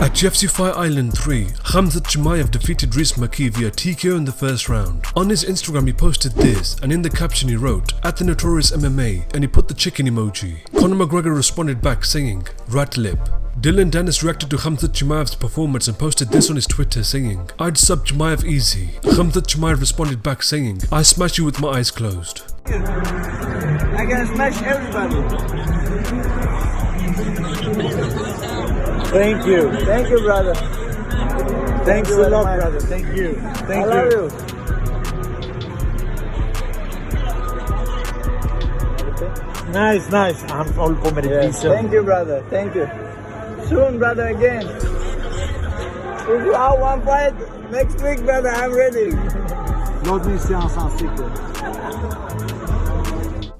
At UFC Fight Island 3, Khamzat Chimaev defeated Rhys via TKO in the first round. On his Instagram he posted this, and in the caption he wrote, "At the Notorious MMA," and he put the chicken emoji. Conor McGregor responded back saying, "Rat lip." Dylan Dennis reacted to Khamzat Chimaev's performance and posted this on his Twitter saying, "I'd sub Chimaev easy." Khamzat Chimaev responded back saying, "I smash you with my eyes closed." I can smash everybody. Thank you. Thank you, brother. Thanks a lot, brother. Thank you. Thank you. I love you. Nice, nice. I'm all for meditation. Thank you, brother. Thank you. Soon, brother, again. If you have one fight, next week, brother, I'm ready. L'autre séance en secret.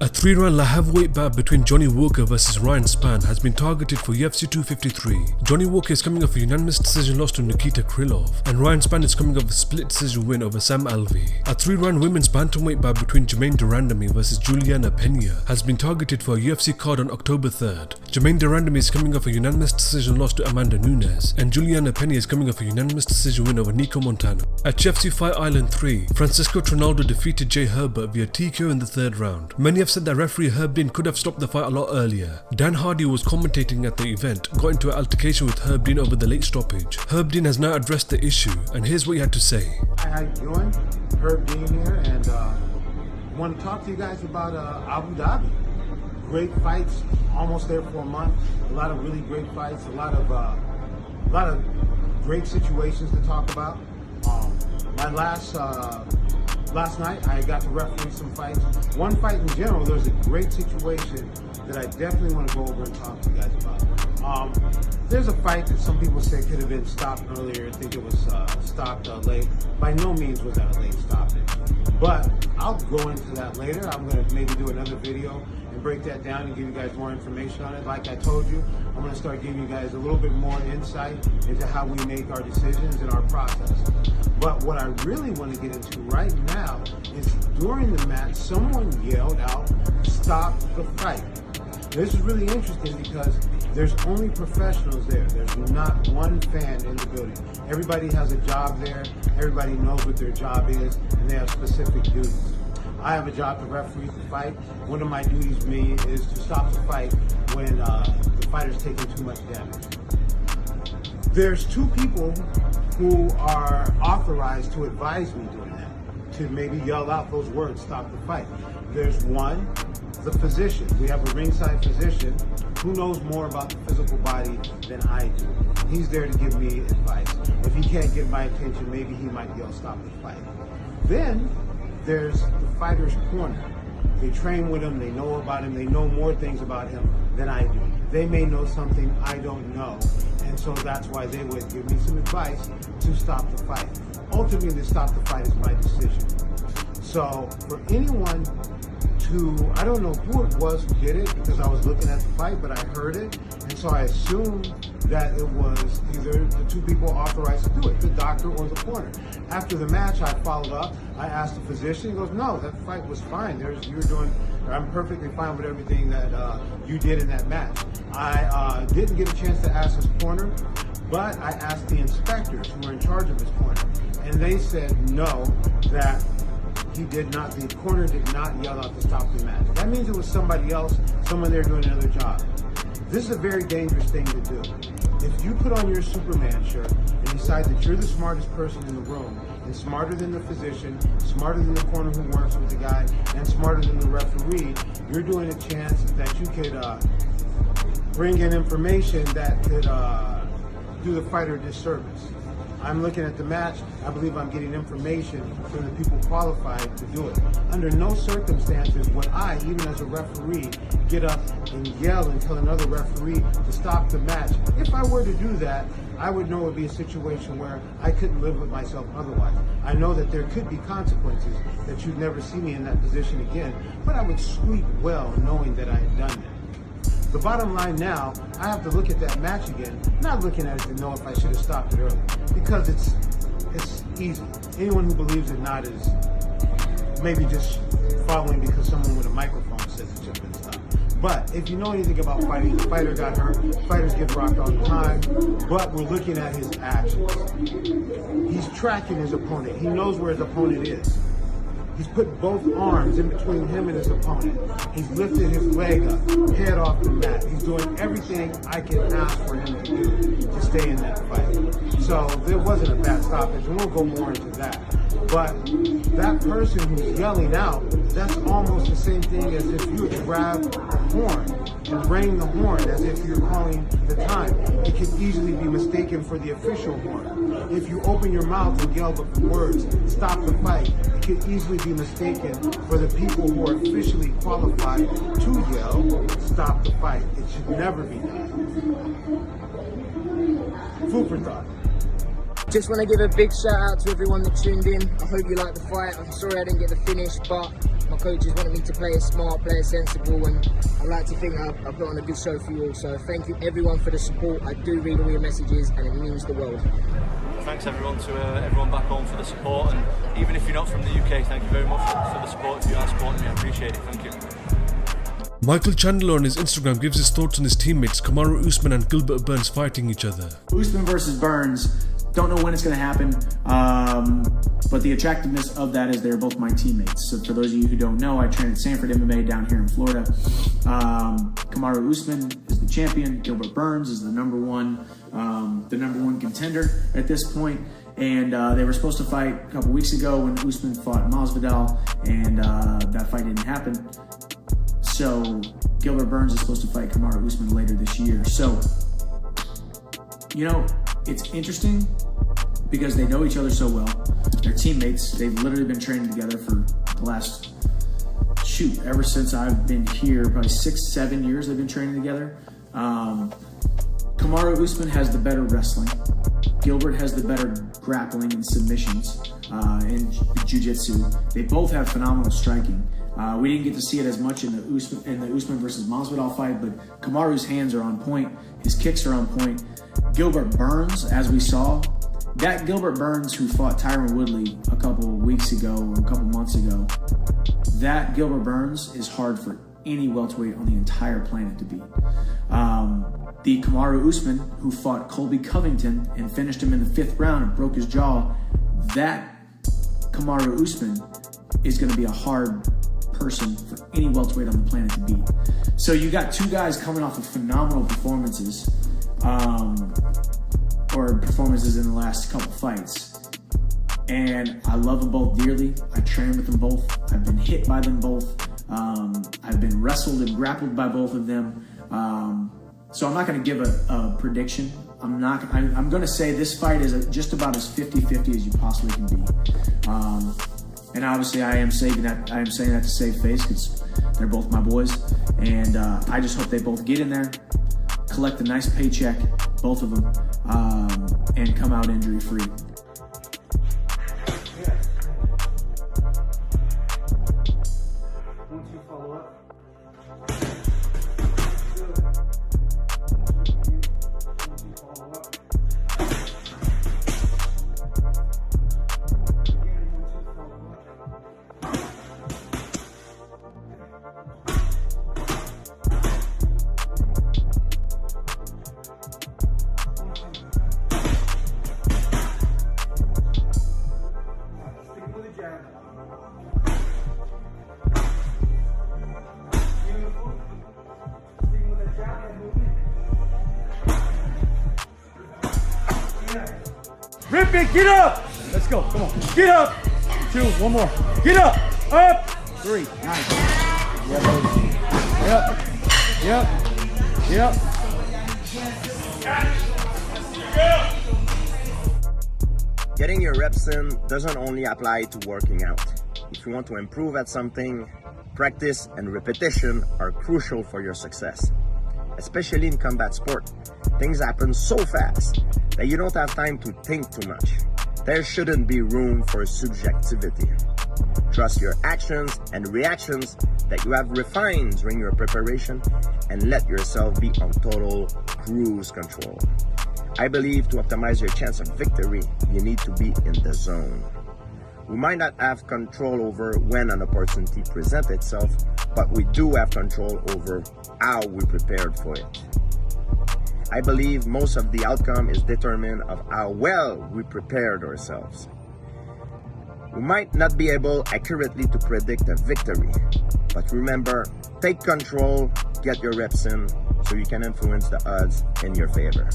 A 3-round light heavyweight bout between Johnny Walker vs Ryan Spann has been targeted for UFC 253. Johnny Walker is coming off a unanimous decision loss to Nikita Krylov, and Ryan Spann is coming off a split decision win over Sam Alvey. A 3-round women's bantamweight bout between Germaine De Randamie vs Juliana Pena has been targeted for a UFC card on October 3rd. Germaine De Randamie is coming off a unanimous decision loss to Amanda Nunes, and Juliana Pena is coming off a unanimous decision win over Nicco Montano. At UFC Fight Island 3, Francisco Trinaldo defeated Jay Herbert via TKO in the 3rd round. Many have said that referee Herb Dean could have stopped the fight a lot earlier. Dan Hardy, who was commentating at the event, got into an altercation with Herb Dean over the late stoppage. Herb Dean has now addressed the issue, and here's what he had to say. Hi, how you doing? Herb Dean here, and want to talk to you guys about Abu Dhabi. Great fights, almost there for a month. A lot of really great fights, a lot of great situations to talk about. My last night I got to referee some fights. One fight in general, there was a great situation that I definitely want to go over and talk to you guys about. There's a fight that some people say could have been stopped earlier. I think it was stopped late. By no means was that a late stoppage, but I'll go into that later. I'm going to maybe do another video and break that down and give you guys more information on it. Like I told you, I'm going to start giving you guys a little bit more insight into how we make our decisions and our process. But what I really want to get into right now is during the match, someone yelled out, "Stop the fight." This is really interesting because there's only professionals there. There's not one fan in the building. Everybody has a job there. Everybody knows what their job is, and they have specific duties. I have a job to referee the fight. One of my duties is to stop the fight when the fighter's taking too much damage. There's two people who are authorized to advise me doing that, to maybe yell out those words, "Stop the fight." There's one, the physician. We have a ringside physician who knows more about the physical body than I do. He's there to give me advice. If he can't get my attention, maybe he might yell, "Stop the fight." Then there's the fighter's corner. They train with him, they know about him, they know more things about him than I do. They may know something I don't know, and so that's why they would give me some advice to stop the fight. Ultimately, to stop the fight is my decision. So for anyone I don't know who it was who did it because I was looking at the fight, but I heard it, and so I assumed that it was either the two people authorized to do it, the doctor or the corner. After the match, I followed up. I asked the physician. He goes, "No, that fight was fine. I'm perfectly fine with everything that you did in that match." I didn't get a chance to ask his corner, but I asked the inspectors who were in charge of his corner, and they said no, that the corner did not yell out to stop the match. That means it was somebody else, someone there doing another job. This is a very dangerous thing to do. If you put on your Superman shirt and decide that you're the smartest person in the room, and smarter than the physician, smarter than the corner who works with the guy, and smarter than the referee, you're doing a chance that you could bring in information that could do the fighter a disservice. I'm looking at the match. I believe I'm getting information from the people qualified to do it. Under no circumstances would I, even as a referee, get up and yell and tell another referee to stop the match. If I were to do that, I would know it would be a situation where I couldn't live with myself otherwise. I know that there could be consequences, that you'd never see me in that position again, but I would sleep well knowing that I had done that. The bottom line now, I have to look at that match again, not looking at it to know if I should have stopped it early, because it's easy. Anyone who believes it not is maybe just following because someone with a microphone says it should have been stopped. But if you know anything about fighting, the fighter got hurt, fighters get rocked all the time, but we're looking at his actions. He's tracking his opponent. He knows where his opponent is. He's put both arms in between him and his opponent. He's lifted his leg up, head off the mat. He's doing everything I can ask for him to do to stay in that fight. So there wasn't a bad stoppage, and we'll go more into that. But that person who's yelling out, that's almost the same thing as if you would grab a horn and ring the horn as if you're calling the time. It could easily be mistaken for the official horn. If you open your mouth and yell the words, stop the fight, it could easily be mistaken for the people who are officially qualified to yell, stop the fight. It should never be done. Food for thought. Just want to give a big shout out to everyone that tuned in. I hope you liked the fight. I'm sorry I didn't get the finish, but my coaches wanted me to play it smart, play it sensible, and I like to think I put on a good show for you all. So thank you everyone for the support. I do read all your messages and it means the world. Thanks everyone to everyone back home for the support, and even if you're not from the UK, thank you very much for the support. If you are supporting me, I appreciate it. Thank you. Michael Chandler on his Instagram gives his thoughts on his teammates Kamaru Usman and Gilbert Burns fighting each other. Usman versus Burns, don't know when it's going to happen, but the attractiveness of that is they're both my teammates. So for those of you who don't know, I train at Sanford MMA down here in Florida. Kamaru Usman is the champion. Gilbert Burns is the number one contender at this point. And they were supposed to fight a couple weeks ago when Usman fought Masvidal, and that fight didn't happen. So Gilbert Burns is supposed to fight Kamaru Usman later this year. So, you know, it's interesting because they know each other so well. They're teammates. They've literally been training together for the last, ever since I've been here, probably 6-7 years they've been training together. Kamaru Usman has the better wrestling. Gilbert has the better grappling and submissions and jiu-jitsu. They both have phenomenal striking. We didn't get to see it as much in the Usman versus Masvidal fight, but Kamaru's hands are on point. His kicks are on point. Gilbert Burns, as we saw, that Gilbert Burns who fought Tyron Woodley a couple weeks ago or a couple months ago, that Gilbert Burns is hard for any welterweight on the entire planet to beat. The Kamaru Usman who fought Colby Covington and finished him in the 5th round and broke his jaw, that Kamaru Usman is going to be a hard person for any welterweight on the planet to beat. So you got two guys coming off of phenomenal performances, or performances in the last couple fights. And I love them both dearly. I train with them both. I've been hit by them both. I've been wrestled and grappled by both of them. So I'm not going to give a prediction. I'm going to say this fight is just about as 50-50 as you possibly can be. And obviously I am saying that to save face because they're both my boys. And I just hope they both get in there, collect a nice paycheck, both of them, and come out injury-free. Once you follow up. Rip it, get up! Let's go, come on. Get up! 2, one more. Get up! Up! 3, nice. Yeah, baby. Yep. Getting your reps in doesn't only apply to working out. If you want to improve at something, practice and repetition are crucial for your success. Especially in combat sport, things happen so fast that you don't have time to think too much. There shouldn't be room for subjectivity. Trust your actions and reactions that you have refined during your preparation and let yourself be on total cruise control. I believe to optimize your chance of victory, you need to be in the zone. We might not have control over when an opportunity presents itself, but we do have control over how we prepared for it. I believe most of the outcome is determined of how well we prepared ourselves. We might not be able accurately to predict a victory, but remember, take control, get your reps in, so you can influence the odds in your favor.